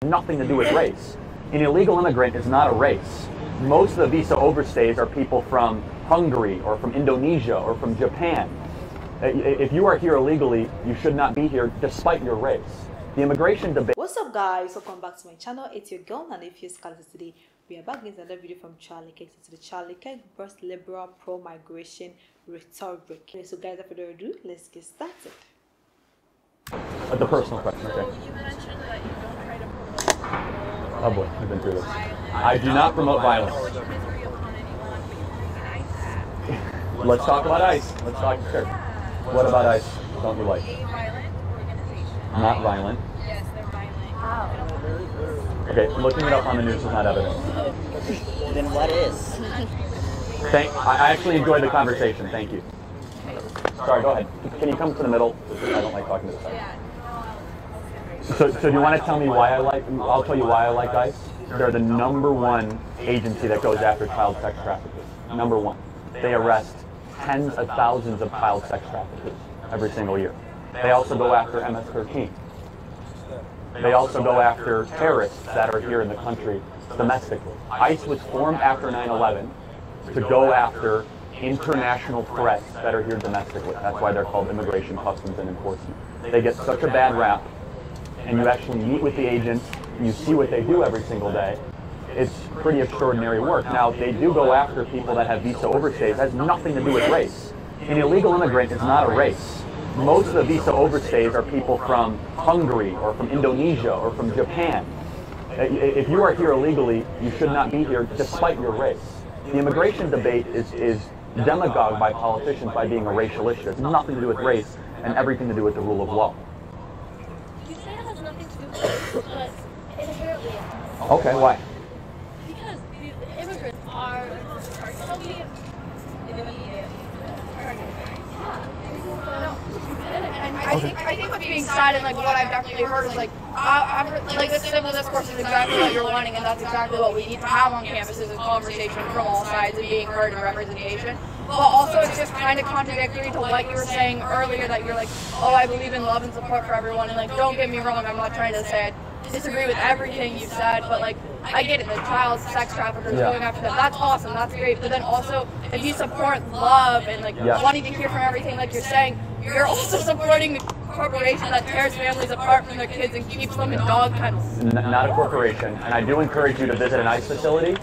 Nothing to do with race. An illegal immigrant is not a race. Most of the visa overstays are people from Hungary or from Indonesia or from Japan. If you are here illegally, you should not be here despite your race. The immigration debate. What's up, guys? Welcome back to my channel. It's your girl and if you're Scarlett. Today we are back with another video from Charlie Kirk. To the Charlie Kirk burst liberal pro-migration rhetoric. Okay, so guys, without further ado, let's get started. The personal question, okay. So you mentioned that you don't try to promote. Oh boy, we've been through this. I do not promote violence. Misery upon anyone, but you organize. Let's talk about ICE. Let's talk. Sure. What about ICE? Don't you like? A violent organization. Not violent. Yes, they're violent. Okay, looking it up on the news is not evidence. Then what is? I actually enjoyed the conversation. Thank you. Sorry, go ahead. Can you come to the middle? I don't like talking to the side. Yeah. So do you want to tell me why I like? I'll tell you why I like ICE. They're the #1 agency that goes after child sex traffickers. #1. They arrest tens of thousands of child sex traffickers every single year. They also go after MS-13. They also go after terrorists that are here in the country domestically. ICE was formed after 9/11 to go after international threats that are here domestically. That's why they're called Immigration, Customs, and Enforcement. They get such a bad rap, and you actually meet with the agents, you see what they do every single day. It's pretty extraordinary work. Now, they do go after people that have visa overstays. It has nothing to do with race. An illegal immigrant is not a race. Most of the visa overstays are people from Hungary or from Indonesia or from Japan. If you are here illegally, you should not be here despite your race. The immigration debate is demagogued by politicians by being a racial issue. It has nothing to do with race and everything to do with the rule of law. You say it has nothing to do with race, but inherently it has. Okay, why? Because the immigrants are so many. I think what's being said and like what I've definitely heard is like I've heard like the civil discourse is exactly what you're wanting, and that's exactly what we need to have on campuses: is conversation from all sides and being heard and representation. But also, it's just kind of contradictory to what you were saying earlier, that you're like, oh, I believe in love and support for everyone, and like, don't get me wrong, I'm not trying to say I disagree with everything you said, but like, I get it, the child sex traffickers going after them, that's awesome, that's great, but then also, if you support love and like wanting to hear from everything like you're saying, you're also supporting the corporation that tears families apart from their kids and keeps them in dog kennels. Not a corporation, and I do encourage you to visit an ICE facility.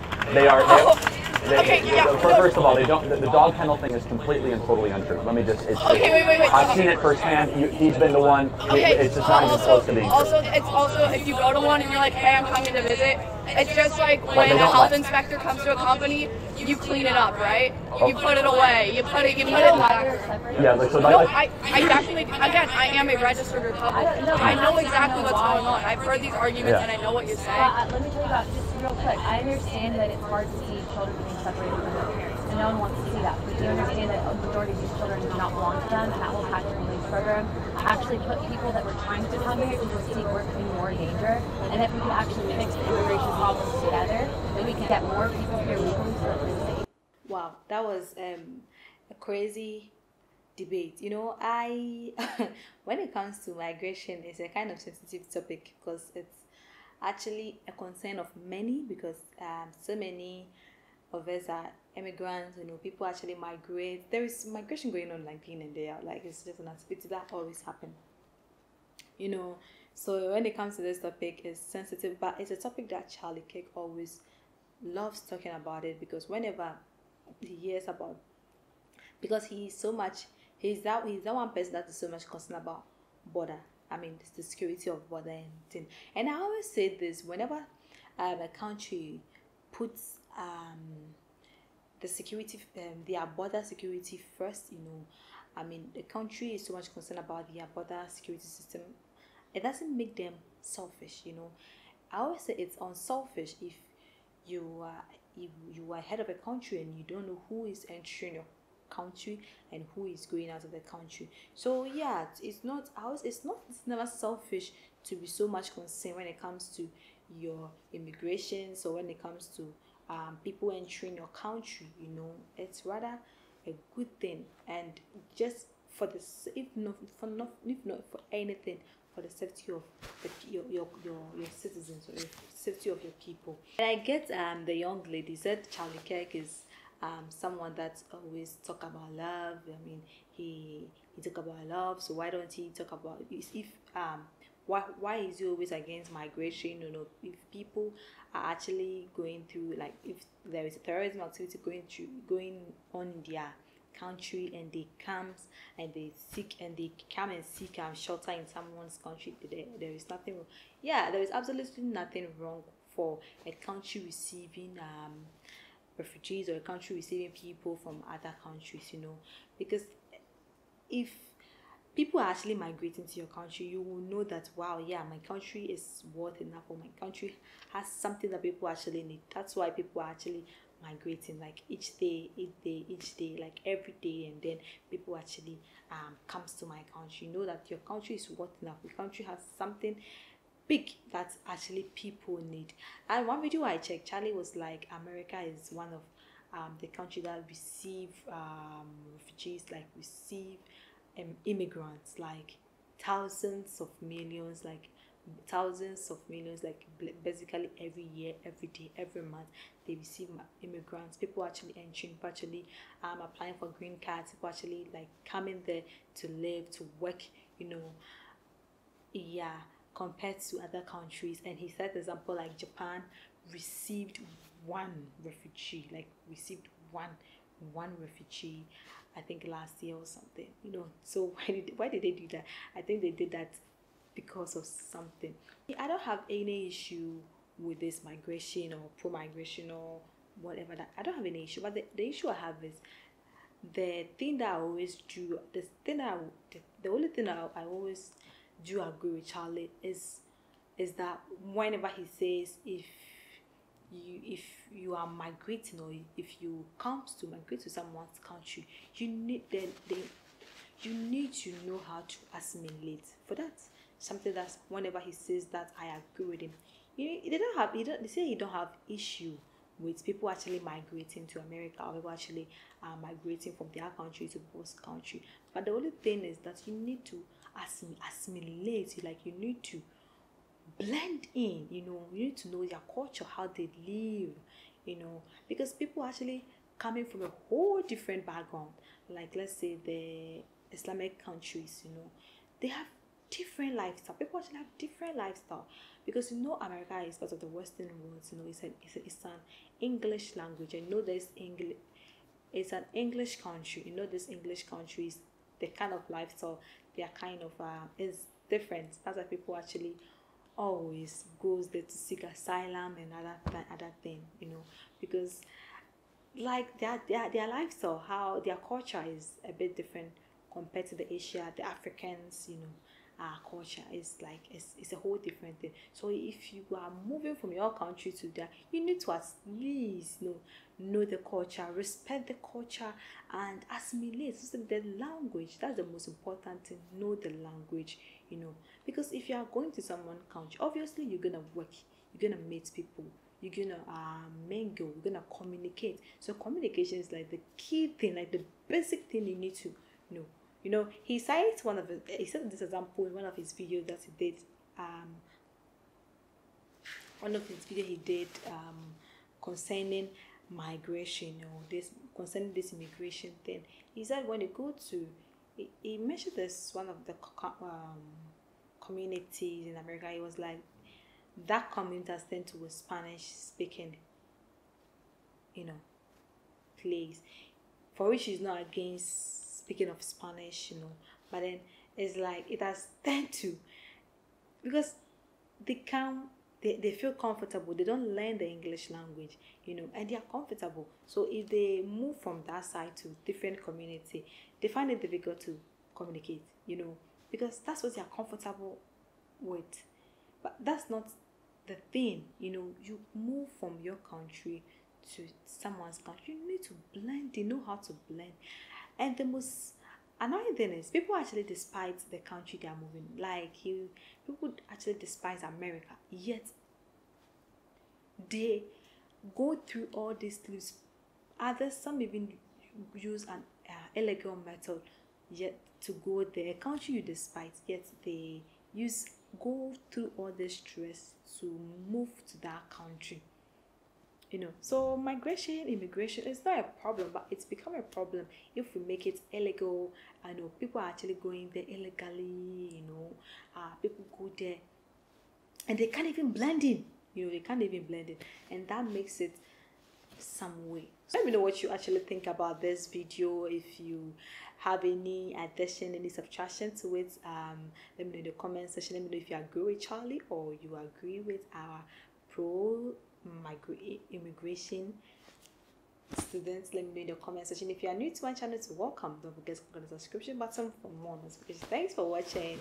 First of all, they don't. The dog kennel thing is completely and totally untrue. Let me just. Wait. I've seen it firsthand. He's been the one. It's just not even close to being true. It's also if you go to one and you're like, hey, I'm coming to visit. It's just like when a health inspector comes to a company, you clean it up, right? You put it away. You put it in the back. Yeah, like, so no, I definitely, again, I am a registered Republican. I know exactly what's going on. I've heard these arguments and I know what you're saying. Let me tell you about, just real quick, I understand that it's hard to see children being separated from their parents, and no one wants to see that. But do you understand that a majority of these children do not belong to them, and that will pack and release program actually put people that were trying to come here to just seek work in more danger, and if we could actually fix the immigration problems together, then we could get more people here legally so that they're safe. Wow, that was a crazy debate. You know, when it comes to migration, it's a kind of sensitive topic because it's actually a concern of many, because so many of us are immigrants. You know, people actually migrate. There is migration going on like day in and day out. Like, it's just an activity that always happens. You know, so when it comes to this topic, it's sensitive, but it's a topic that Charlie Kirk always loves talking about it, because whenever he hears about, because he's that one person that is so much concerned about border. I mean, it's the security of border and thing. And I always say this: whenever a country puts the security, their border security first, you know, I mean, the country is so much concerned about their border security system. It doesn't make them selfish, you know. I always say it's unselfish if you are head of a country and you don't know who is entering your country and who is going out of the country. So yeah, it's never selfish to be so much concerned when it comes to your immigration. So when it comes to people entering your country, you know, it's rather a good thing. And just for this, if not for anything, for the safety of your citizens, or your safety of your people. And I get the young lady said Charlie Kirk is someone that always talk about love. I mean, he talk about love, so why don't he talk about if why is he always against migration? You know, if people are actually going through, like, if there is a terrorism activity going on in their country, and they comes and they come and seek shelter in someone's country, there is nothing wrong. Yeah, there is absolutely nothing wrong for a country receiving refugees, or a country receiving people from other countries, you know, because if people are actually migrating to your country, you will know that, wow, yeah, my country is worth enough, or my country has something that people actually need. That's why people are actually migrating, like each day, like every day, and then people actually comes to my country. You know that your country is worth enough. Your country has something big that actually people need. And one video I checked, Charlie was like, America is one of the country that receive refugees, like receive immigrants, like thousands of millions, like basically every year, every day, every month they receive immigrants. People actually entering, people actually applying for green cards, people actually like coming there to live, to work, you know. Yeah, compared to other countries. And he said, for example, like Japan received one refugee, one refugee, I think last year or something, you know. So why did they do that? I think they did that because of something. I don't have any issue with this migration or pro-migration or whatever, that I don't have any issue. But the issue I have is the thing that I always do, the only thing that I always do agree with Charlie is that whenever he says, if you are migrating, or if you come to migrate to someone's country, you need you need to know how to assimilate. For that, something that's, whenever he says that, I agree with him. They say he don't have issue with people actually migrating to America, or people actually migrating from their country to people's country. But the only thing is that you need to assimilate. Like, you need to blend in, you know. You need to know their culture, how they live, you know, because people actually coming from a whole different background. Like, let's say the Islamic countries, you know, they have different lifestyle. People actually have different lifestyle, because, you know, America is part of the Western world. You know, it's an English language. And you know, there's English. It's an English country. You know, this English countries, the kind of lifestyle, they are kind of is different. That's why people actually always goes there to seek asylum and other thing, you know, because like their lifestyle, how their culture is a bit different compared to the Asia, the Africans, you know, culture is like it's a whole different thing. So if you are moving from your country to there, you need to at least know the culture, respect the culture, and assimilate. So the language, that's the most important thing. Know the language, you know, because if you are going to someone's country, obviously you're gonna work, you're gonna meet people, you're gonna mingle, you're gonna communicate. So communication is like the key thing, like the basic thing you need to know. You know, he said this example in one of his videos that he did. One of his videos he did concerning migration, or concerning this immigration thing. He said when you go to, he mentioned this one of the communities in America. He was like, that community has turned to a Spanish speaking, you know, place, for which he's not against speaking of Spanish, you know, but then it's like it has tend to, because they feel comfortable, they don't learn the English language, you know, and they are comfortable. So if they move from that side to different community, they find it difficult to communicate, you know, because that's what they are comfortable with. But that's not the thing, you know. You move from your country to someone's country, you need to blend. They know how to blend. And the most annoying thing is people actually despise the country they are moving. Like, people actually despise America, yet they go through all these things. Some even use an illegal method yet to go there. A country you despise, yet they go through all this stress to move to that country. So immigration is not a problem, but it's become a problem if we make it illegal. I know people are actually going there illegally. People go there and they can't even blend in. And that makes it some way. So let me know what you actually think about this video. If you have any addition, any subtraction to it, let me know in the comment section. Let me know if you agree with Charlie or you agree with our pro immigration students. Let me know in the comment section. If you are new to my channel, welcome. Don't forget to click on the subscription button for more notifications. Thanks for watching.